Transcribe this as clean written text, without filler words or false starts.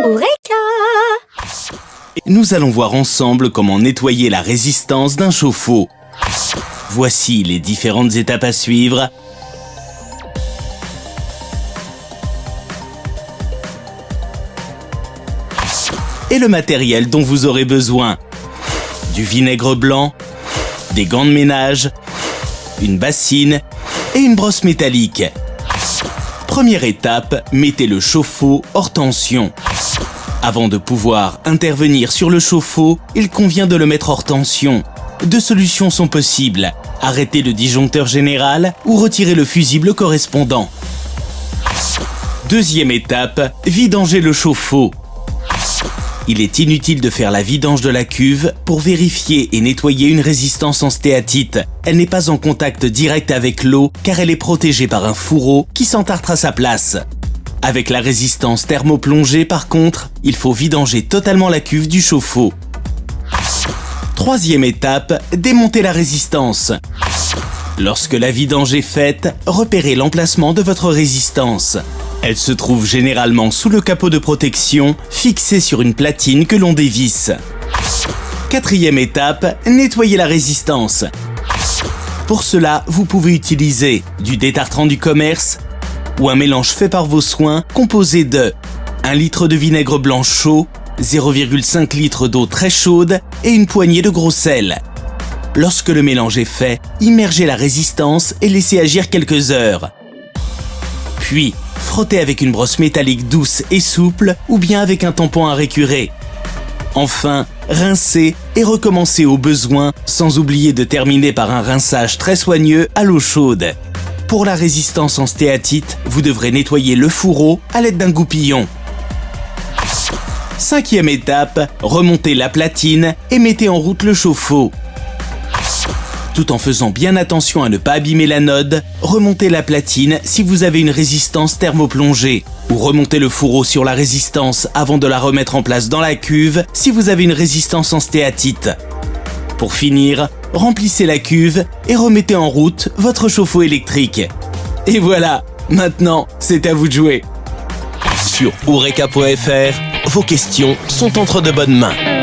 Eureka! Nous allons voir ensemble comment nettoyer la résistance d'un chauffe-eau. Voici les différentes étapes à suivre. Et le matériel dont vous aurez besoin. Du vinaigre blanc, des gants de ménage, une bassine et une brosse métallique. Première étape, mettez le chauffe-eau hors tension. Avant de pouvoir intervenir sur le chauffe-eau, il convient de le mettre hors tension. Deux solutions sont possibles. Arrêter le disjoncteur général ou retirer le fusible correspondant. Deuxième étape, vidanger le chauffe-eau. Il est inutile de faire la vidange de la cuve pour vérifier et nettoyer une résistance en stéatite. Elle n'est pas en contact direct avec l'eau car elle est protégée par un fourreau qui s'entartre à sa place. Avec la résistance thermoplongée par contre, il faut vidanger totalement la cuve du chauffe-eau. Troisième étape, démonter la résistance. Lorsque la vidange est faite, repérez l'emplacement de votre résistance. Elle se trouve généralement sous le capot de protection, fixé sur une platine que l'on dévisse. Quatrième étape, nettoyer la résistance. Pour cela, vous pouvez utiliser du détartrant du commerce ou un mélange fait par vos soins composé de 1 litre de vinaigre blanc chaud, 0,5 litre d'eau très chaude et une poignée de gros sel. Lorsque le mélange est fait, immergez la résistance et laissez agir quelques heures. Puis, frottez avec une brosse métallique douce et souple ou bien avec un tampon à récurer. Enfin, rincez et recommencez au besoin sans oublier de terminer par un rinçage très soigneux à l'eau chaude. Pour la résistance en stéatite, vous devrez nettoyer le fourreau à l'aide d'un goupillon. Cinquième étape, remontez la platine et mettez en route le chauffe-eau. Tout en faisant bien attention à ne pas abîmer l'anode, remontez la platine si vous avez une résistance thermoplongée, ou remontez le fourreau sur la résistance avant de la remettre en place dans la cuve si vous avez une résistance en stéatite. Pour finir, remplissez la cuve et remettez en route votre chauffe-eau électrique. Et voilà, maintenant c'est à vous de jouer. Sur Eureka.fr, vos questions sont entre de bonnes mains.